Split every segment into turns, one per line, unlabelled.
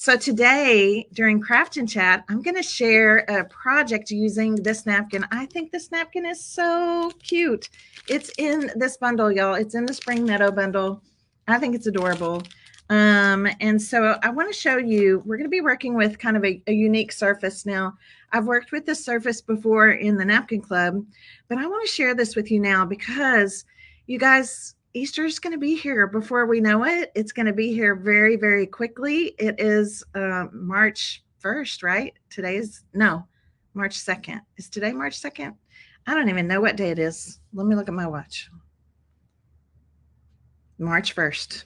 So today during Craft and Chat, I'm going to share a project using this napkin. I think this napkin is so cute. It's in this bundle, y'all. It's in the Spring Meadow bundle. I think it's adorable. And so I want to show you, we're going to be working with kind of a unique surface now. I've worked with this surface before in the Napkin Club, but I want to share this with you now because you guys, Easter is going to be here before we know it. It's going to be here very, very quickly. It is March 1st, right? March 2nd. Is today March 2nd? I don't even know what day it is. Let me look at my watch. March 1st.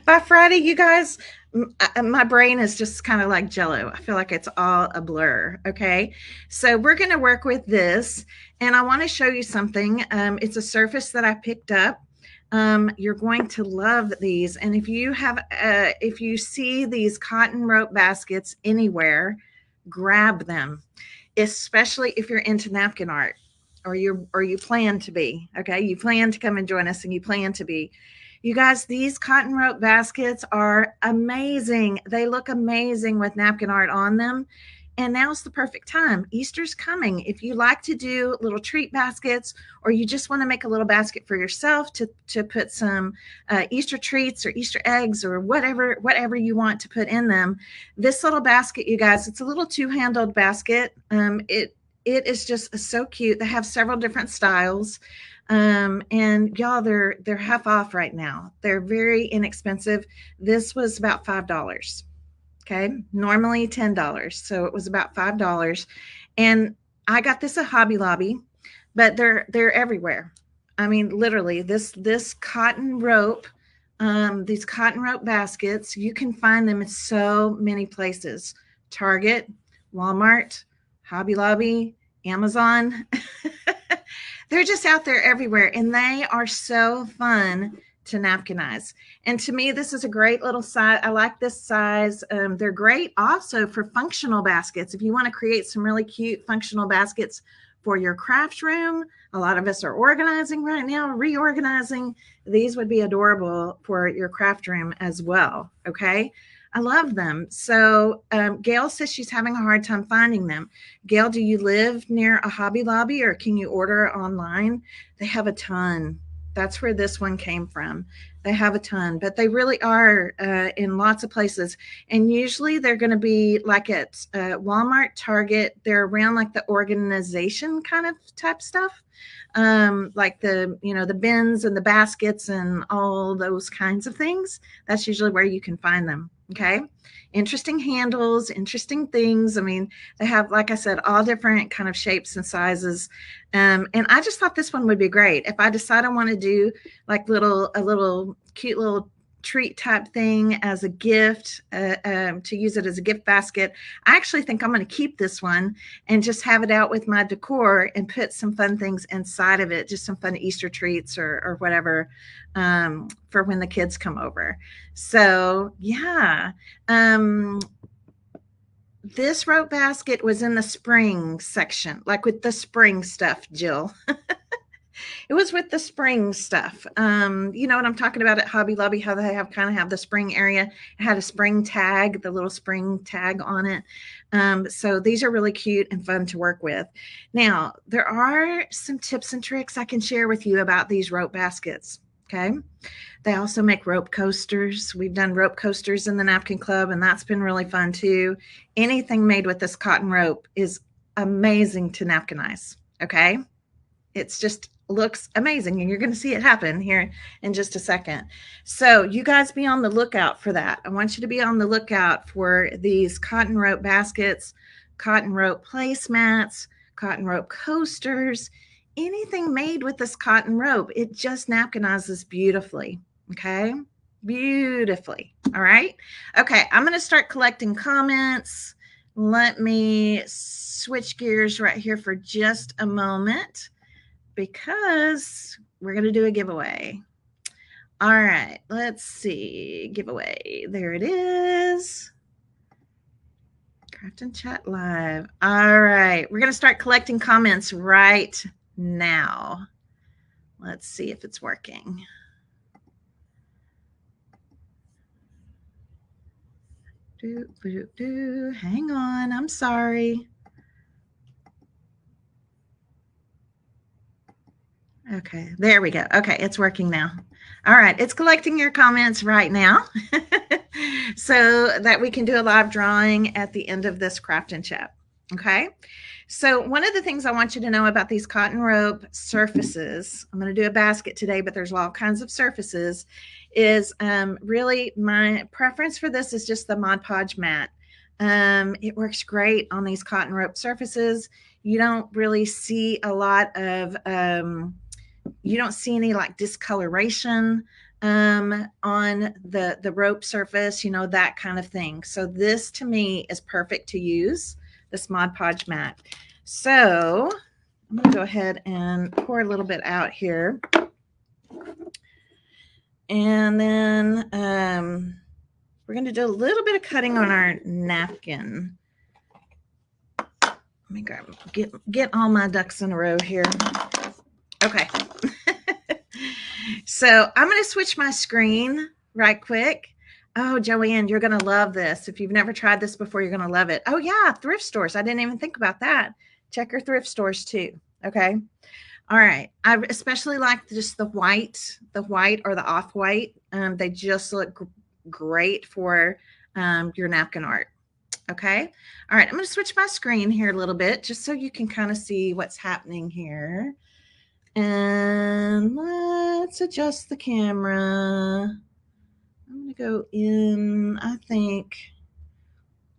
By Friday, you guys, my brain is just kind of like Jello. I feel like it's all a blur. Okay. So we're going to work with this and I want to show you something. It's a surface that I picked up. You're going to love these. And if you see these cotton rope baskets anywhere, grab them, especially if you're into napkin art or you plan to be. Okay. You plan to come and join us and you plan to be. You guys, these cotton rope baskets are amazing. They look amazing with napkin art on them. And now's the perfect time. Easter's coming. If you like to do little treat baskets or you just want to make a little basket for yourself to put some Easter treats or Easter eggs or whatever you want to put in them, this little basket, you guys, it's a little two-handled basket. It is just so cute. They have several different styles. And y'all, they're half off right now. They're very inexpensive. This was about $5. Okay. Normally $10. So it was about $5. And I got this at Hobby Lobby, but they're everywhere. I mean, literally this cotton rope, these cotton rope baskets, you can find them in so many places. Target, Walmart, Hobby Lobby, Amazon. They're just out there everywhere, and they are so fun to napkinize. And to me, this is a great little size. I like this size. They're great also for functional baskets. If you want to create some really cute functional baskets for your craft room, a lot of us are organizing right now, reorganizing. These would be adorable for your craft room as well, okay? I love them. So Gail says she's having a hard time finding them. Gail, do you live near a Hobby Lobby or can you order online? They have a ton. That's where this one came from. They have a ton, but they really are in lots of places. And usually they're going to be like at Walmart, Target. They're around like the organization kind of type stuff. Like the bins and the baskets and all those kinds of things. That's usually where you can find them. Okay. Interesting handles, interesting things. I mean, they have, like I said, all different kind of shapes and sizes. And I just thought this one would be great. If I decide I want to do like a little cute little treat type thing as a gift, to use it as a gift basket, I actually think I'm going to keep this one and just have it out with my decor and put some fun things inside of it, just some fun Easter treats or whatever, for when the kids come over. So yeah, this rope basket was in the spring section, like with the spring stuff, Jill. It was with the spring stuff. You know what I'm talking about at Hobby Lobby, how they kind of have the spring area. It had a spring tag, the little spring tag on it. So these are really cute and fun to work with. Now, there are some tips and tricks I can share with you about these rope baskets. Okay. They also make rope coasters. We've done rope coasters in the Napkin Club, and that's been really fun too. Anything made with this cotton rope is amazing to napkinize. Okay. It's just looks amazing, and you're going to see it happen here in just a second. So you guys be on the lookout for that. I want you to be on the lookout for these cotton rope baskets, cotton rope placemats, cotton rope coasters, anything made with this cotton rope. It just napkinizes beautifully. Okay. Beautifully. All right. Okay. I'm going to start collecting comments. Let me switch gears right here for just a moment, because we're going to do a giveaway. All right, let's see. Giveaway. There it is. Craft and Chat Live. All right, we're going to start collecting comments right now. Let's see if it's working. Hang on, I'm sorry. Okay, there we go. Okay, it's working now. All right, it's collecting your comments right now so that we can do a live drawing at the end of this craft and chat. Okay, so one of the things I want you to know about these cotton rope surfaces, I'm going to do a basket today, but there's all kinds of surfaces, is really my preference for this is just the Mod Podge mat. It works great on these cotton rope surfaces. You don't really see a lot of you don't see any like discoloration on the rope surface, you know, that kind of thing. So this to me is perfect to use, this Mod Podge mat. So I'm going to go ahead and pour a little bit out here. And then we're going to do a little bit of cutting on our napkin. Let me grab, get all my ducks in a row here. Okay. So I'm going to switch my screen right quick. Oh, Joanne, you're going to love this. If you've never tried this before, you're going to love it. Oh, yeah, thrift stores. I didn't even think about that. Check your thrift stores too. Okay. All right. I especially like just the white or the off-white. They just look great for your napkin art. Okay. All right. I'm going to switch my screen here a little bit just so you can kind of see what's happening here. And let's adjust the camera. I'm going to go in, I think,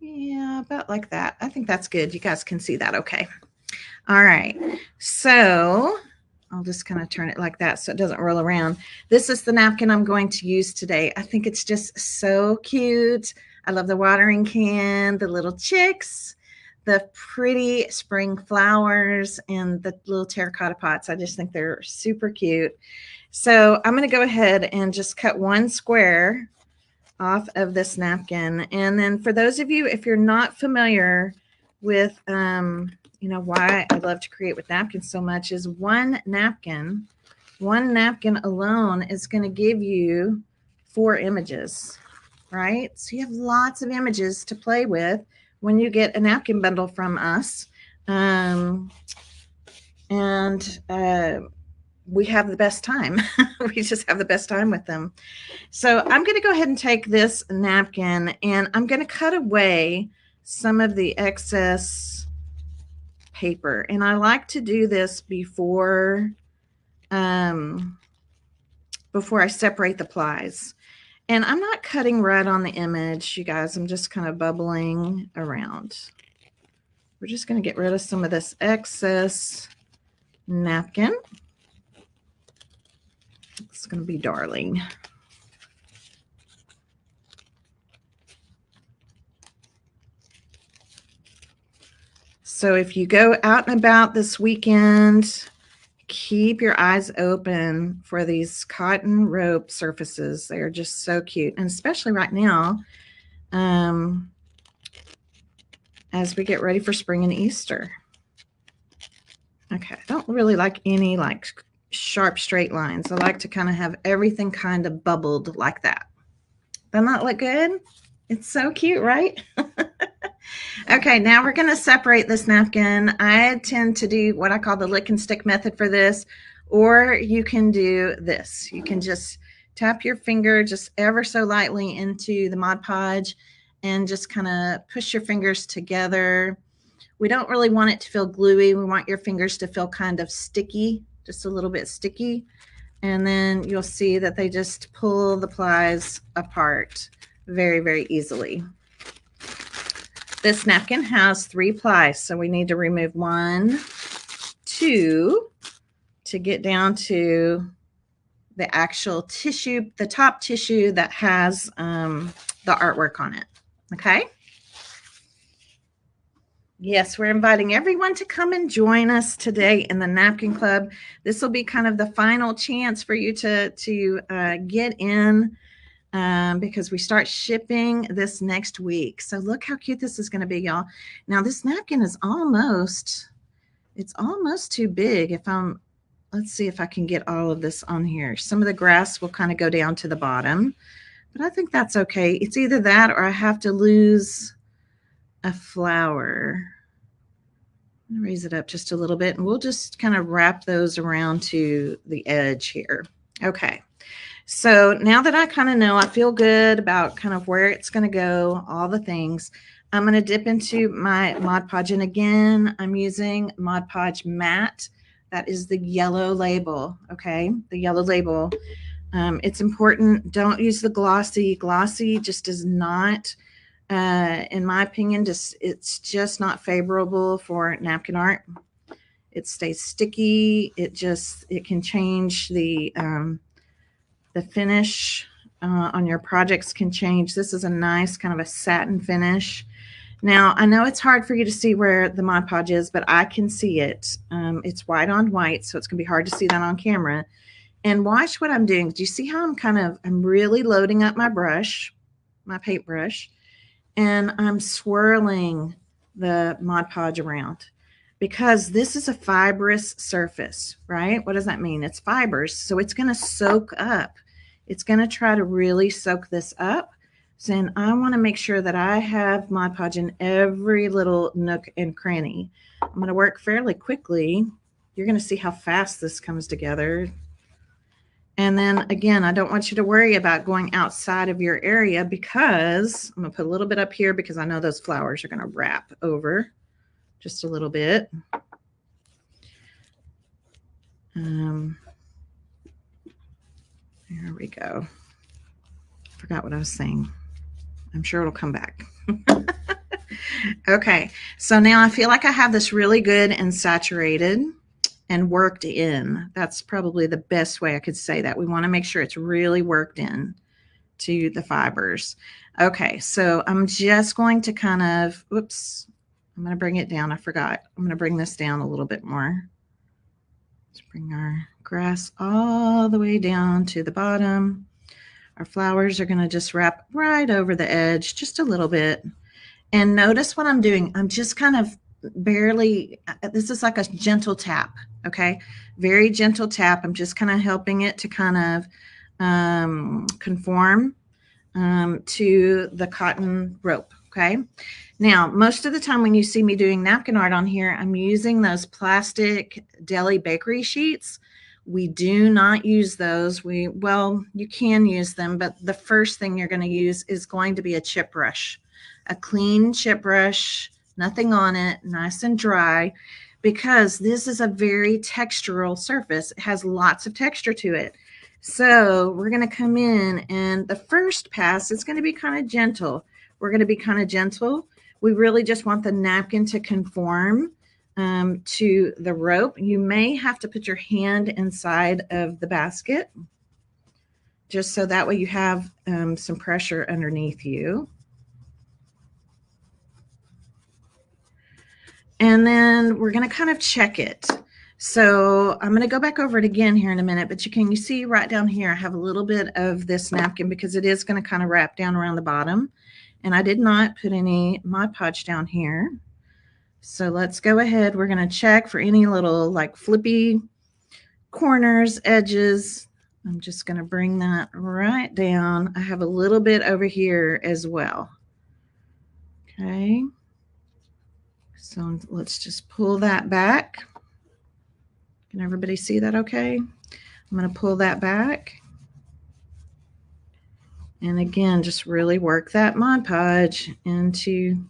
yeah, about like that. I think that's good. You guys can see that okay. All right. So I'll just kind of turn it like that so it doesn't roll around. This is the napkin I'm going to use today. I think it's just so cute. I love the watering can, the little chicks, the pretty spring flowers, and the little terracotta pots. I just think they're super cute. So I'm going to go ahead and just cut one square off of this napkin. And then for those of you, if you're not familiar with, you know, why I love to create with napkins so much is one napkin alone is going to give you 4 images, right? So you have lots of images to play with when you get a napkin bundle from us. We have the best time. We just have the best time with them. So I'm going to go ahead and take this napkin and I'm going to cut away some of the excess paper. And I like to do this before I separate the plies. And I'm not cutting right on the image, you guys. I'm just kind of bubbling around. We're just going to get rid of some of this excess napkin. It's going to be darling. So if you go out and about this weekend, keep your eyes open for these cotton rope surfaces. They are just so cute. And especially right now, as we get ready for spring and Easter. Okay, I don't really like any like sharp straight lines. I like to kind of have everything kind of bubbled like that. Doesn't that look good? It's so cute, right? Okay, now we're going to separate this napkin. I tend to do what I call the lick and stick method for this, or you can do this. You can just tap your finger just ever so lightly into the Mod Podge and just kind of push your fingers together. We don't really want it to feel gluey. We want your fingers to feel kind of sticky, just a little bit sticky. And then you'll see that they just pull the plies apart very, very easily. This napkin has 3 plies, so we need to remove 1, 2 to get down to the actual tissue, the top tissue that has the artwork on it. Okay. Yes, we're inviting everyone to come and join us today in the Napkin Club. This will be kind of the final chance for you to get in because we start shipping this next week. So look how cute this is going to be, y'all. Now this napkin is almost too big. Let's see if I can get all of this on here. Some of the grass will kind of go down to the bottom. but I think that's okay. It's either that or I have to lose a flower. I'm gonna raise it up just a little bit, and we'll just kind of wrap those around to the edge here. Okay. So now that I kind of know, I feel good about kind of where it's going to go, all the things, I'm going to dip into my Mod Podge. And again, I'm using Mod Podge Matte. That is the yellow label, okay? The yellow label. It's important. Don't use the glossy. Glossy just does not, in my opinion, it's just not favorable for napkin art. It stays sticky. It can change the finish on your projects can change. This is a nice kind of a satin finish. Now, I know it's hard for you to see where the Mod Podge is, but I can see it. It's white on white, so it's going to be hard to see that on camera. And watch what I'm doing. Do you see how I'm really loading up my brush, my paintbrush, and I'm swirling the Mod Podge around because this is a fibrous surface, right? What does that mean? It's fibers, so it's going to soak up. It's going to try to really soak this up. So then I want to make sure that I have Mod Podge in every little nook and cranny. I'm going to work fairly quickly. You're going to see how fast this comes together. And then again, I don't want you to worry about going outside of your area because I'm going to put a little bit up here because I know those flowers are going to wrap over just a little bit. There we go. Forgot what I was saying. I'm sure it'll come back. Okay, so now I feel like I have this really good and saturated and worked in. That's probably the best way I could say that. We want to make sure it's really worked in to the fibers. Okay, so I'm just going to kind of, whoops, I'm going to bring it down. I forgot. I'm going to bring this down a little bit more. Let's bring our grass all the way down to the bottom. Our flowers are going to just wrap right over the edge just a little bit. And notice what I'm doing. I'm just kind of barely, this is like a gentle tap, okay? Very gentle tap. I'm just kind of helping it to kind of conform to the cotton rope, okay? Now, most of the time when you see me doing napkin art on here, I'm using those plastic deli bakery sheets. We do not use those. Well, you can use them, but the first thing you're going to use is going to be a chip brush. A clean chip brush, nothing on it, nice and dry, because this is a very textural surface. It has lots of texture to it. So we're going to come in, and the first pass is going to be kind of gentle. We're going to be kind of gentle. We really just want the napkin to conform to the rope. You may have to put your hand inside of the basket, just so that way you have some pressure underneath you. And then we're going to kind of check it. So I'm going to go back over it again here in a minute, but you see right down here, I have a little bit of this napkin because it is going to kind of wrap down around the bottom. And I did not put any Mod Podge down here. So let's go ahead. We're going to check for any little like flippy corners, edges. I'm just going to bring that right down. I have a little bit over here as well. Okay. So let's just pull that back. Can everybody see that okay? I'm going to pull that back. And again, just really work that Mod Podge into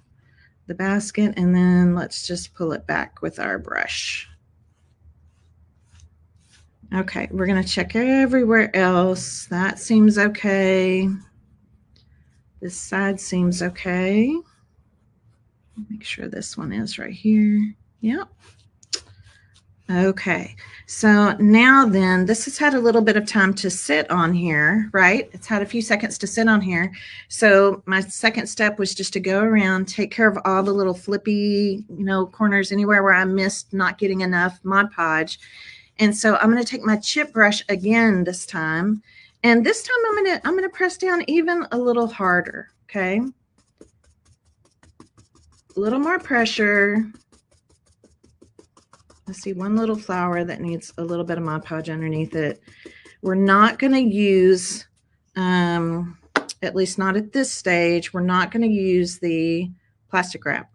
the basket. And then let's just pull it back with our brush. Okay, we're going to check everywhere else. That seems okay. This side seems okay. Make sure this one is right here. Yep. Okay, so now then, this has had a little bit of time to sit on here, right? It's had a few seconds to sit on here. So my second step was just to go around, take care of all the little flippy, corners, anywhere where I missed not getting enough Mod Podge. And so I'm going to take my chip brush again this time. And this time I'm going to press down even a little harder, okay? A little more pressure. I see one little flower that needs a little bit of Mod Podge underneath it. We're not going to use at least not at this stage, we're not going to use the plastic wrap.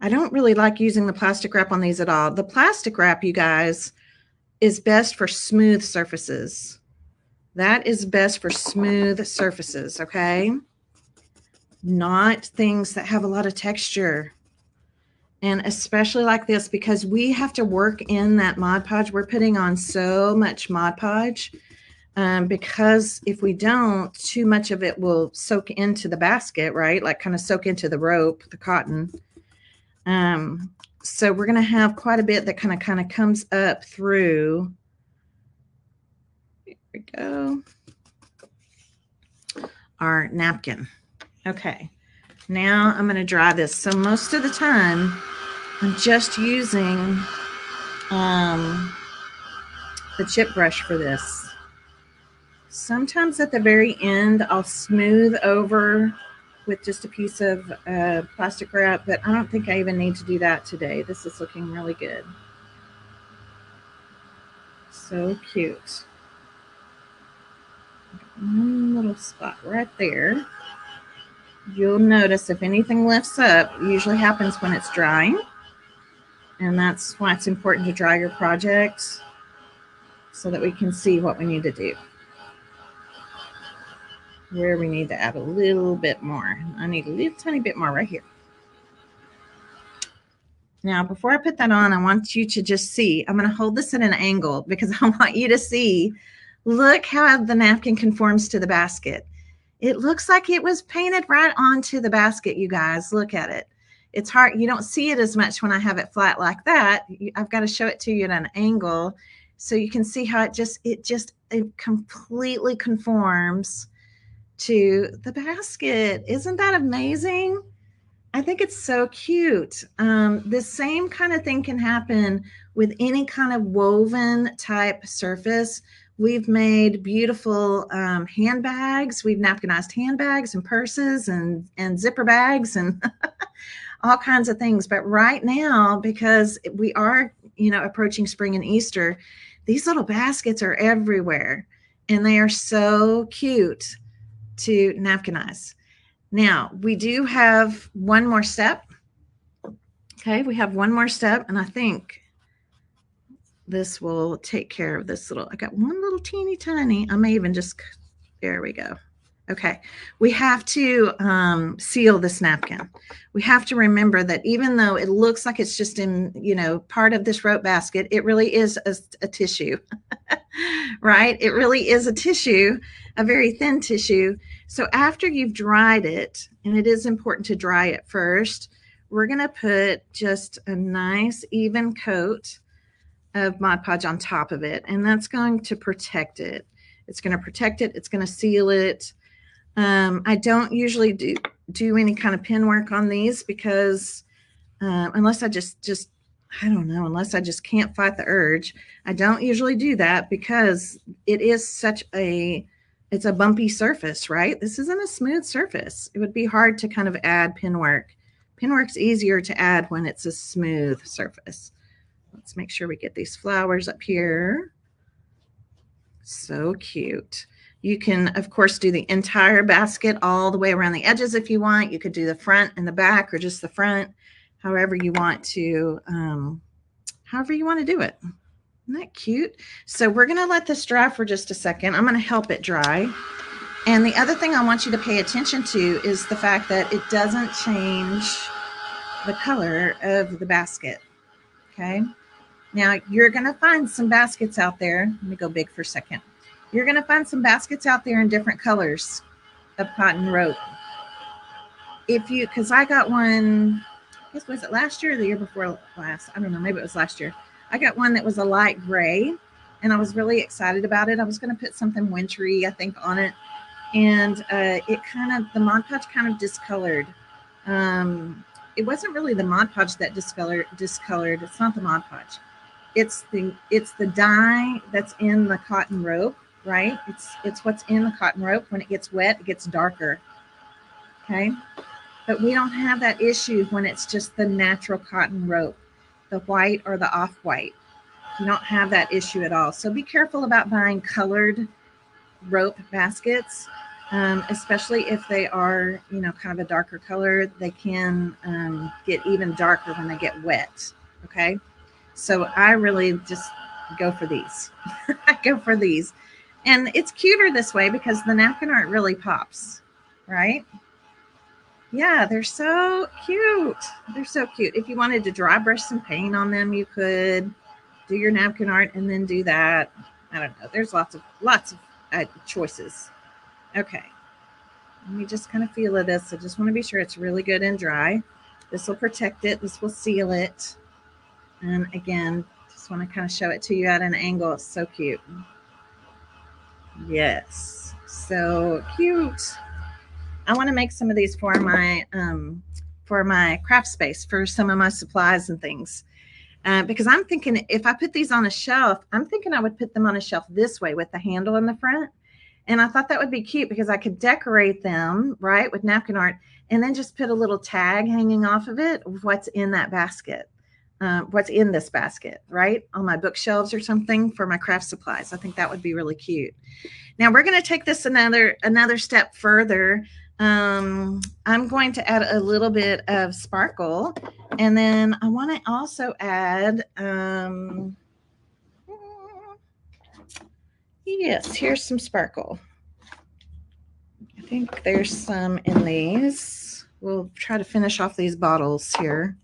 I don't really like using the plastic wrap on these at all. The plastic wrap, you guys, is best for smooth surfaces. That is best for smooth surfaces, okay? Not things that have a lot of texture. And especially like this, because we have to work in that Mod Podge. We're putting on so much Mod Podge because if we don't, too much of it will soak into the basket, right? Like kind of soak into the rope, the cotton. So we're going to have quite a bit that kind of comes up through. Here we go. Our napkin. Okay. Now I'm going to dry this. So most of the time I'm just using the chip brush for this. Sometimes at the very end I'll smooth over with just a piece of plastic wrap, but I don't think I even need to do that today. This is looking really good. So cute. One little spot right there. You'll notice if anything lifts up, it usually happens when it's drying. And that's why it's important to dry your project so that we can see what we need to do. Where we need to add a little bit more. I need a little tiny bit more right here. Now, before I put that on, I want you to just see, I'm going to hold this at an angle because I want you to see, look how the napkin conforms to the basket. It looks like it was painted right onto the basket, you guys. Look at it. It's hard. You don't see it as much when I have it flat like that. I've got to show it to you at an angle so you can see how it completely conforms to the basket. Isn't that amazing? I think it's so cute. The same kind of thing can happen with any kind of woven type surface. We've made beautiful handbags. We've napkinized handbags and purses and zipper bags and all kinds of things. But right now, because we are, approaching spring and Easter, these little baskets are everywhere and they are so cute to napkinize. Now, we do have one more step. Okay, we have one more step, and I think this will take care of this little, I got one little teeny tiny, I may even just, there we go. Okay, we have to seal this napkin. We have to remember that even though it looks like it's just in, part of this rope basket, it really is a tissue, right? It really is a tissue, a very thin tissue. So after you've dried it, and it is important to dry it first, we're going to put just a nice even coat of Mod Podge on top of it, and that's going to protect it. It's going to protect it. It's going to seal it. I don't usually do any kind of pin work on these because unless I just I don't know, unless I just can't fight the urge, I don't usually do that because it is it's a bumpy surface, right? This isn't a smooth surface. It would be hard to kind of add pin work. Pin work's easier to add when it's a smooth surface. Let's make sure we get these flowers up here. So cute. You can, of course, do the entire basket all the way around the edges if you want. You could do the front and the back or just the front, however you want to do it. Isn't that cute? So we're going to let this dry for just a second. I'm going to help it dry. And the other thing I want you to pay attention to is the fact that it doesn't change the color of the basket. Okay. Now you're going to find some baskets out there. Let me go big for a second. You're going to find some baskets out there in different colors of cotton rope. Because I got one, I guess, was it last year or the year before last? I don't know. Maybe it was last year. I got one that was a light gray, and I was really excited about it. I was going to put something wintry, I think, on it. And the Mod Podge kind of discolored. It wasn't really the Mod Podge that discolored. It's not the Mod Podge. It's the dye that's in the cotton rope, right? It's what's in the cotton rope. When it gets wet, it gets darker. Okay. But we don't have that issue when it's just the natural cotton rope, the white or the off-white. You don't have that issue at all. So be careful about buying colored rope baskets especially if they are, you know, kind of a darker color. They can get even darker when they get wet. Okay. So I really just go for these. I go for these. And it's cuter this way because the napkin art really pops, right? Yeah, they're so cute. They're so cute. If you wanted to dry brush some paint on them, you could do your napkin art and then do that. I don't know. There's lots of choices. Okay. Let me just kind of feel of this. I just want to be sure it's really good and dry. This will protect it. This will seal it. And again, just want to kind of show it to you at an angle. It's so cute. Yes, so cute. I want to make some of these for my craft space for some of my supplies and things. Because I'm thinking if I put these on a shelf, I'm thinking I would put them on a shelf this way with the handle in the front. And I thought that would be cute because I could decorate them, right, with napkin art and then just put a little tag hanging off of it of what's in that basket, what's in this basket, right, on my bookshelves or something for my craft supplies. I think that would be really cute. Now we're going to take this another step further. I'm going to add a little bit of sparkle, and then I want to also add, yes, here's some sparkle. I think there's some in these. We'll try to finish off these bottles here.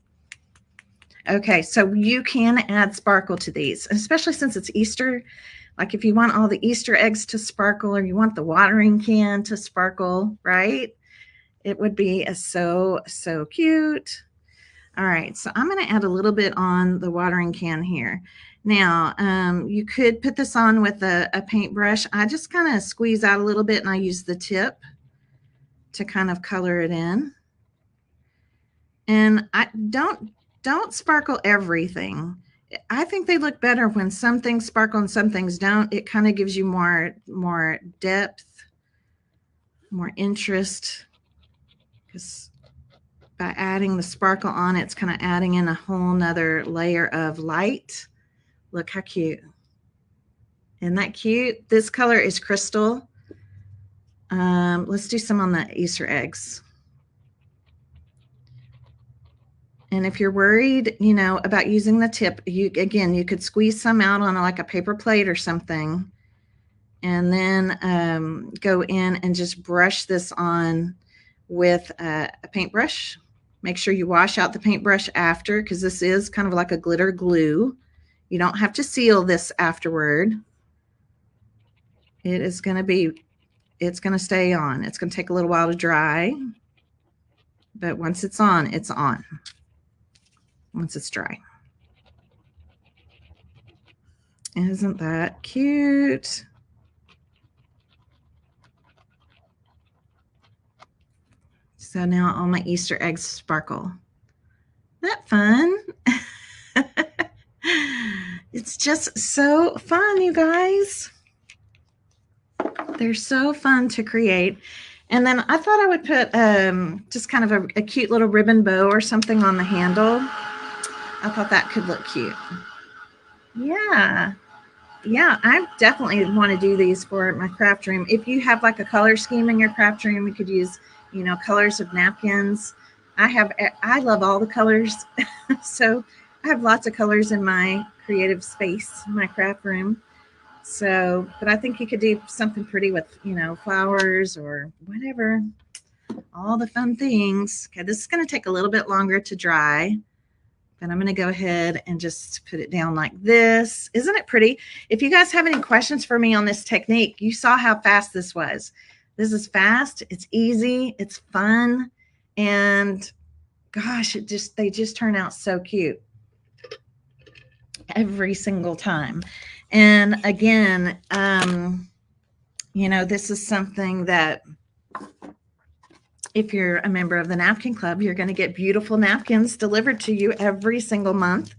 Okay, so you can add sparkle to these, especially since it's Easter. Like if you want all the Easter eggs to sparkle or you want the watering can to sparkle, right? It would be so cute. All right, so I'm going to add a little bit on the watering can here. Now, you could put this on with a paintbrush. I just kind of squeeze out a little bit and I use the tip to kind of color it in. And I don't sparkle everything. I think they look better when some things sparkle and some things don't. It kind of gives you more depth, more interest, because by adding the sparkle on, it's kind of adding in a whole nother layer of light. Look how cute. Isn't that cute? This color is crystal. Let's do some on the Easter eggs. And if you're worried, you know, about using the tip, you could squeeze some out on like a paper plate or something, and then go in and just brush this on with a paintbrush. Make sure you wash out the paintbrush after, because this is kind of like a glitter glue. You don't have to seal this afterward. It is going to be, it's going to stay on. It's going to take a little while to dry, but once it's on, it's on. Once it's dry. Isn't that cute? So now all my Easter eggs sparkle. Isn't that fun? It's just so fun, you guys. They're so fun to create. And then I thought I would put just kind of a cute little ribbon bow or something on the handle. I thought that could look cute. Yeah. Yeah, I definitely want to do these for my craft room. If you have like a color scheme in your craft room, you could use, you know, colors of napkins. I love all the colors. So I have lots of colors in my creative space, my craft room. So, but I think you could do something pretty with, you know, flowers or whatever, all the fun things. Okay, this is going to take a little bit longer to dry, but I'm going to go ahead and just put it down like this. Isn't it pretty? If you guys have any questions for me on this technique, you saw how fast this was. This is fast. It's easy. It's fun. And gosh, they just turn out so cute every single time. And again, you know, this is something that if you're a member of the Napkin Club, you're going to get beautiful napkins delivered to you every single month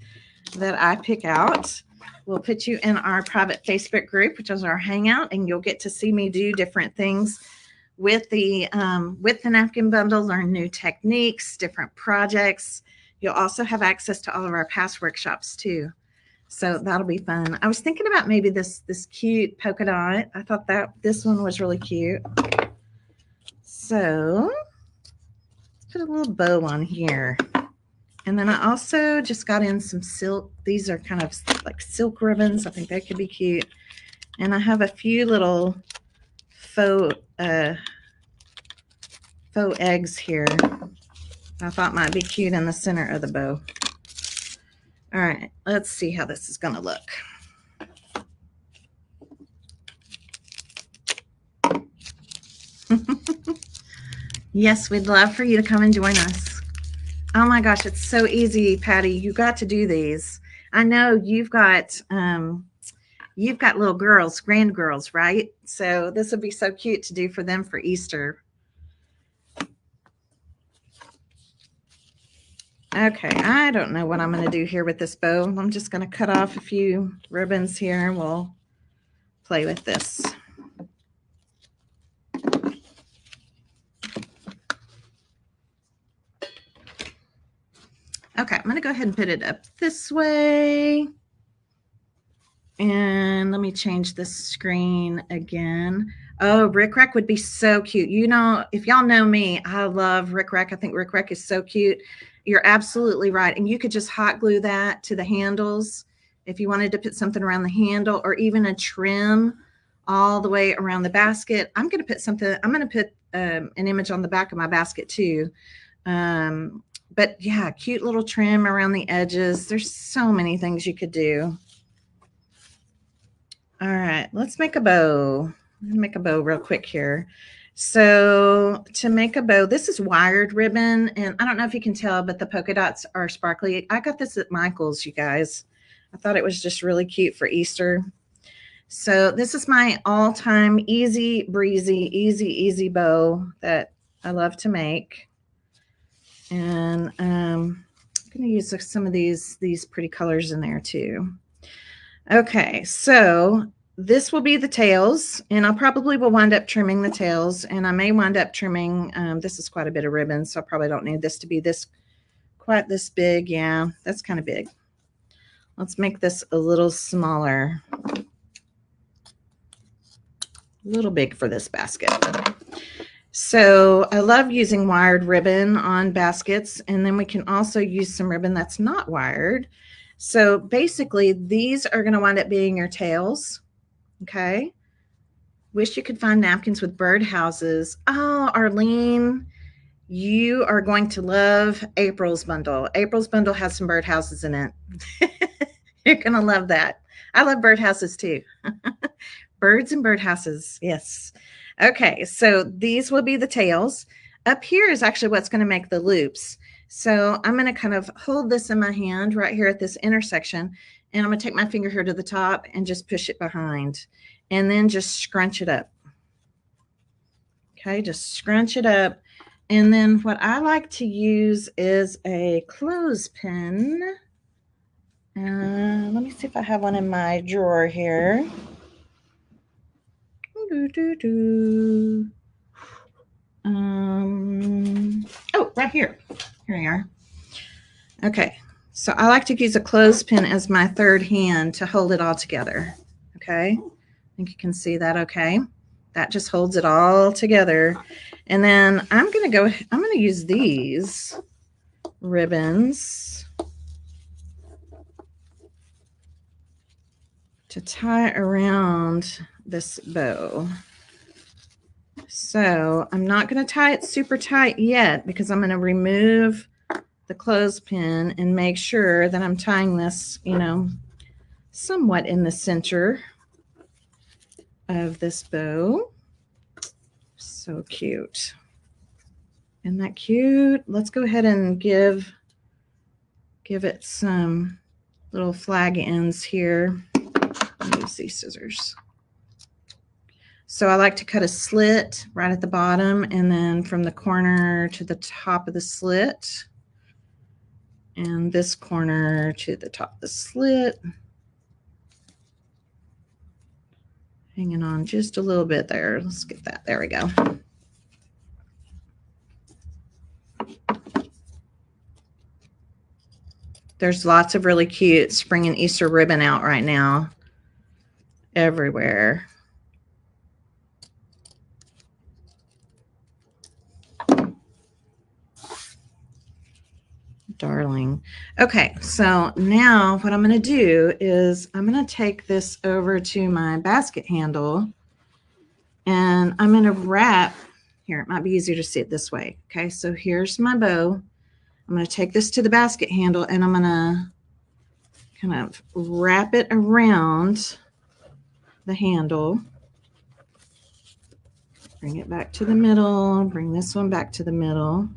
that I pick out. We'll put you in our private Facebook group, which is our hangout, and you'll get to see me do different things with the napkin bundle, learn new techniques, different projects. You'll also have access to all of our past workshops too. So that'll be fun. I was thinking about maybe this cute polka dot. I thought that this one was really cute. So let's put a little bow on here. And then I also just got in some silk. These are kind of like silk ribbons. I think they could be cute. And I have a few little faux eggs here I thought might be cute in the center of the bow. All right, let's see how this is going to look. Yes, we'd love for you to come and join us. Oh my gosh, it's so easy, Patty. You got to do these. I know you've got little girls, grandgirls, right? So this would be so cute to do for them for Easter. Okay, I don't know what I'm going to do here with this bow. I'm just going to cut off a few ribbons here and we'll play with this. Okay, I'm going to go ahead and put it up this way. And let me change the screen again. Oh, rickrack would be so cute. You know, if y'all know me, I love rickrack. I think rickrack is so cute. You're absolutely right. And you could just hot glue that to the handles if you wanted to put something around the handle, or even a trim all the way around the basket. I'm going to put something, I'm going to put an image on the back of my basket too. But yeah, cute little trim around the edges. There's so many things you could do. All right, let's make a bow. Make a bow real quick here. So to make a bow, this is wired ribbon, and I don't know if you can tell, but the polka dots are sparkly. I got this at Michael's, you guys. I thought it was just really cute for Easter. So this is my all-time easy breezy, easy bow that I love to make. And I'm going to use some of these pretty colors in there too. Okay, so this will be the tails, and I probably will wind up trimming the tails, and I may wind up trimming, this is quite a bit of ribbon, so I probably don't need this to be quite this big. Yeah, that's kind of big. Let's make this a little smaller. A little big for this basket. So I love using wired ribbon on baskets, and then we can also use some ribbon that's not wired. So basically, these are going to wind up being your tails. Okay. Wish you could find napkins with birdhouses. Oh, Arlene, you are going to love April's bundle. April's bundle has some birdhouses in it. You're going to love that. I love birdhouses too. Birds and birdhouses. Yes. Okay. So these will be the tails. Up here is actually what's going to make the loops. So I'm going to kind of hold this in my hand right here at this intersection, and I'm going to take my finger here to the top and just push it behind, and then just scrunch it up. Okay, just scrunch it up. And then what I like to use is a clothespin. Let me see if I have one in my drawer here. Oh, right here. Here we are. Okay, so I like to use a clothespin as my third hand to hold it all together. Okay, I think you can see that. Okay, that just holds it all together. And then I'm going to use these ribbons to tie around this bow. So I'm not going to tie it super tight yet, because I'm going to remove the clothespin and make sure that I'm tying this, you know, somewhat in the center of this bow. So cute. Isn't that cute? Let's go ahead and give it some little flag ends here. Use these scissors. So I like to cut a slit right at the bottom, and then from the corner to the top of the slit, and this corner to the top of the slit. Hanging on just a little bit there. Let's get that. There we go. There's lots of really cute spring and Easter ribbon out right now everywhere. darling. Okay, so now what I'm going to do is I'm going to take this over to my basket handle, and I'm going to wrap. Here, it might be easier to see it this way. Okay, so here's my bow. I'm going to take this to the basket handle, and I'm going to kind of wrap it around the handle. Bring it back to the middle. Bring this one back to the middle.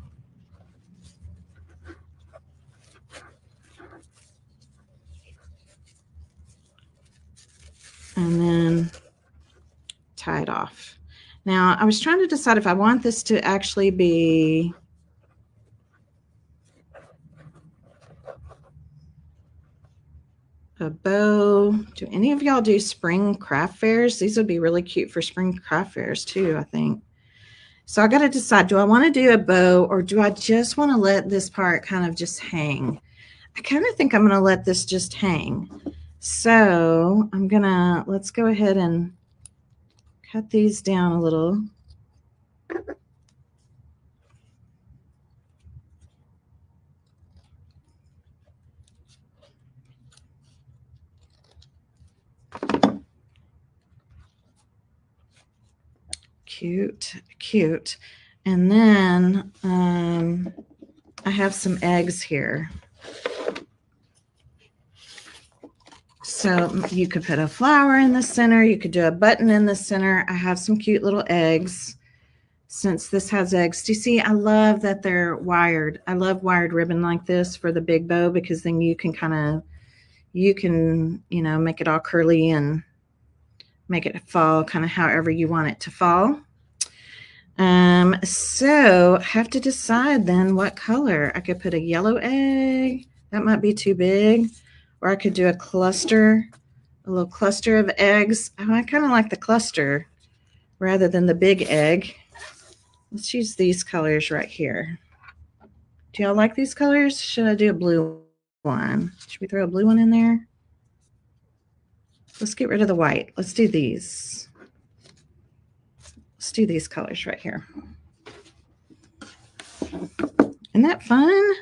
And then tie it off. Now, I was trying to decide if I want this to actually be a bow. Do any of y'all do spring craft fairs? These would be really cute for spring craft fairs too, I think. So I got to decide, do I want to do a bow, or do I just want to let this part kind of just hang? I kind of think I'm going to let this just hang. So I'm going to, let's go ahead and cut these down a little. Cute, cute. And then I have some eggs here. So you could put a flower in the center. You could do a button in the center. I have some cute little eggs. Since this has eggs, do you see? I love that they're wired. I love wired ribbon like this for the big bow, because then you can kind of, you know, make it all curly and make it fall kind of however you want it to fall. So I have to decide then what color. I could put a yellow egg. That might be too big. Or I could do a cluster, a little cluster of eggs. Oh, I kind of like the cluster rather than the big egg. Let's use these colors right here. Do y'all like these colors? Should I do a blue one? Should we throw a blue one in there? Let's get rid of the white. Let's do these. Let's do these colors right here. Isn't that fun?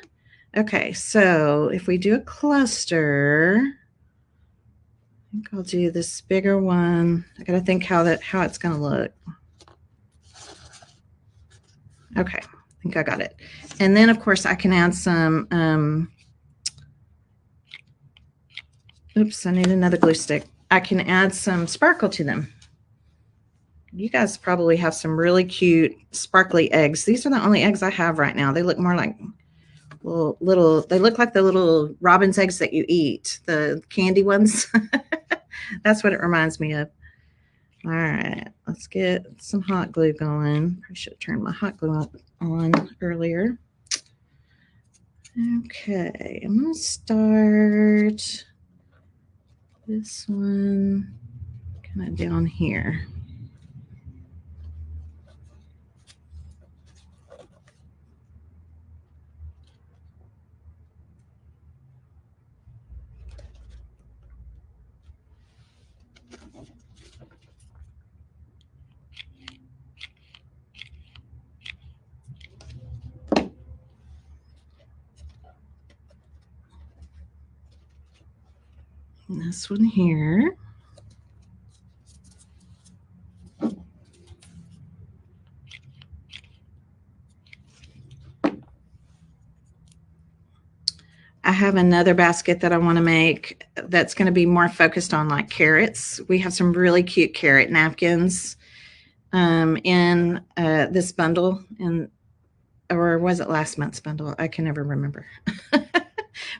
Okay, so if we do a cluster, I think I'll do this bigger one. I gotta think how it's gonna look. Okay, I think I got it. And then of course I can add some, oops, I need another glue stick. I can add some sparkle to them. You guys probably have some really cute sparkly eggs. These are the only eggs I have right now. They look more like little, they look like the little robin's eggs that you eat, the candy ones. That's what it reminds me of. All right, let's get some hot glue going. I should have turned my hot glue on earlier. Okay, I'm going to start this one kind of down here. And this one here. I have another basket that I want to make that's going to be more focused on like carrots. We have some really cute carrot napkins in this bundle, or was it last month's bundle? I can never remember.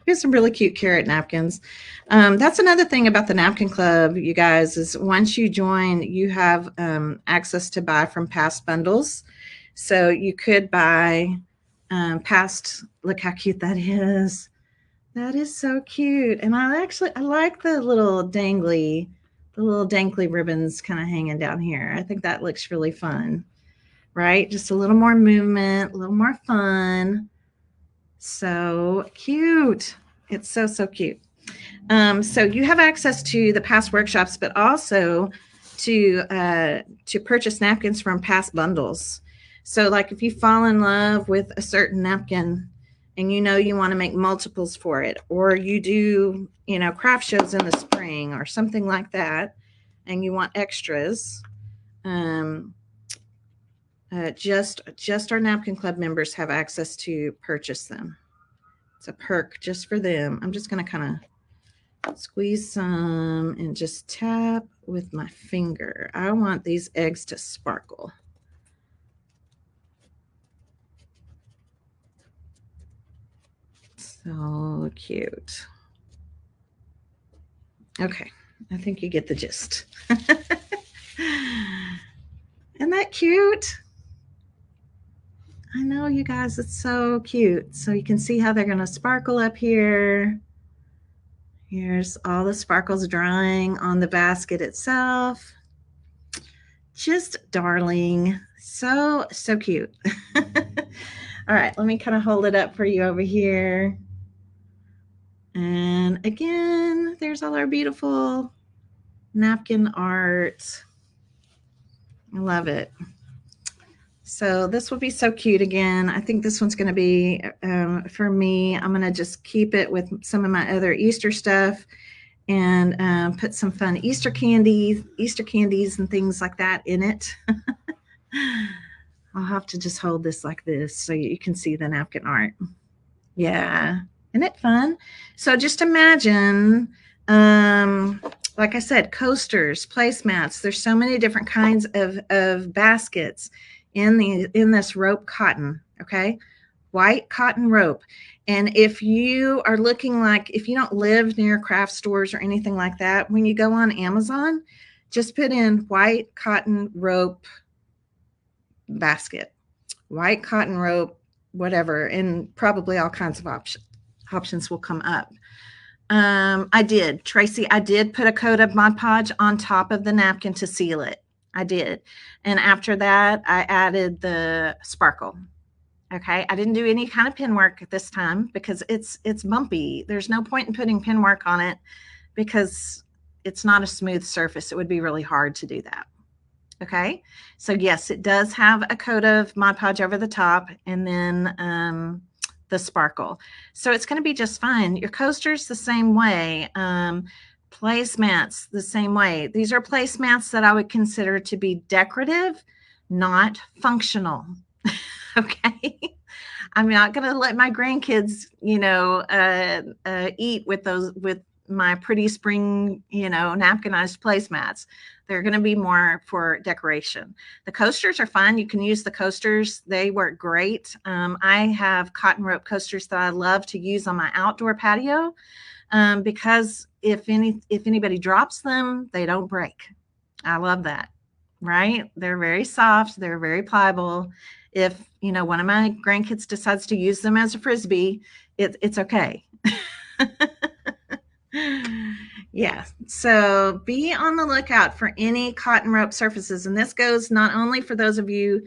We have some really cute carrot napkins. That's another thing about the Napkin Club, you guys, is once you join, you have access to buy from past bundles. So you could buy past, look how cute that is. That is so cute. And I like the little dangly ribbons kind of hanging down here. I think that looks really fun, right? Just a little more movement, a little more fun. So cute. It's so, so cute. So you have access to the past workshops, but also to purchase napkins from past bundles. So like if you fall in love with a certain napkin and you know you want to make multiples for it, or you do, craft shows in the spring or something like that, and you want extras, just our Napkin Club members have access to purchase them. It's a perk just for them. I'm just going to kind of squeeze some and just tap with my finger. I want these eggs to sparkle. So cute. Okay, I think you get the gist. Isn't that cute? I know, you guys, it's so cute. So you can see how they're going to sparkle up here. Here's all the sparkles drying on the basket itself. Just darling. So cute. All right, let me kind of hold it up for you over here. And again, there's all our beautiful napkin art. I love it. So this will be so cute again. I think this one's going to be, for me, I'm going to just keep it with some of my other Easter stuff and put some fun Easter candies and things like that in it. I'll have to just hold this like this so you can see the napkin art. Yeah. Isn't it fun? So just imagine, like I said, coasters, placemats. There's so many different kinds of baskets in this rope cotton. Okay. White cotton rope. And if you are looking, like, if you don't live near craft stores or anything like that, when you go on Amazon, just put in white cotton rope basket, white cotton rope, whatever, and probably all kinds of options will come up. Tracy, I did put a coat of Mod Podge on top of the napkin to seal it. I did. And after that, I added the sparkle. Okay. I didn't do any kind of pin work this time because it's bumpy. There's no point in putting pin work on it because it's not a smooth surface. It would be really hard to do that. Okay. So yes, it does have a coat of Mod Podge over the top, and then the sparkle. So it's going to be just fine. Your coasters the same way. Placemats the same way. These are placemats that I would consider to be decorative, not functional. Okay. I'm not going to let my grandkids, eat with my pretty spring, napkinized placemats. They're going to be more for decoration. The coasters are fun. You can use the coasters. They work great. I have cotton rope coasters that I love to use on my outdoor patio because if anybody drops them, they don't break. I love that. Right? They're very soft. They're very pliable. If, one of my grandkids decides to use them as a Frisbee, it's okay. Yeah. So be on the lookout for any cotton rope surfaces. And this goes not only for those of you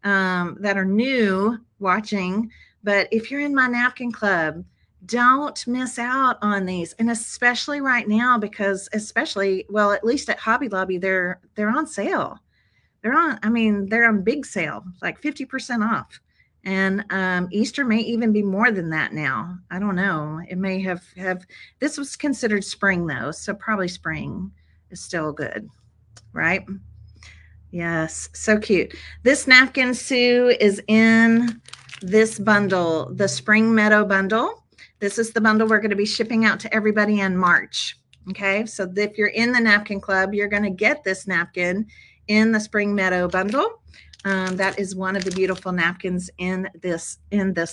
that are new watching, but if you're in my Napkin Club, don't miss out on these. And especially right now, because at least at Hobby Lobby, they're on sale. They're on big sale, like 50% off. And Easter may even be more than that now. I don't know. It may have this was considered spring though, so probably spring is still good, right? Yes, so cute. This napkin, Sue, is in this bundle, the Spring Meadow bundle. This is the bundle we're going to be shipping out to everybody in March. Okay, so if you're in the Napkin Club, you're going to get this napkin in the Spring Meadow bundle. That is one of the beautiful napkins in this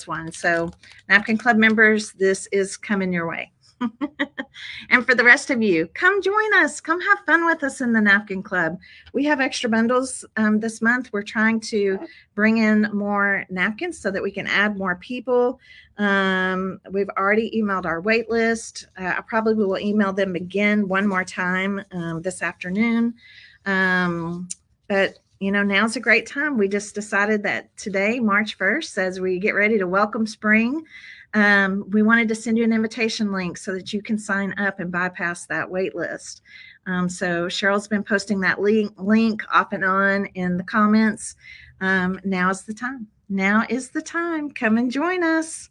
one. So Napkin Club members, this is coming your way. And for the rest of you, come join us. Come have fun with us in the Napkin Club. We have extra bundles this month. We're trying to bring in more napkins so that we can add more people. We've already emailed our wait list. I probably will email them again one more time this afternoon. But now's a great time. We just decided that today, March 1st, as we get ready to welcome spring, we wanted to send you an invitation link so that you can sign up and bypass that wait list. So Cheryl's been posting that link off and on in the comments. Now is the time. Come and join us.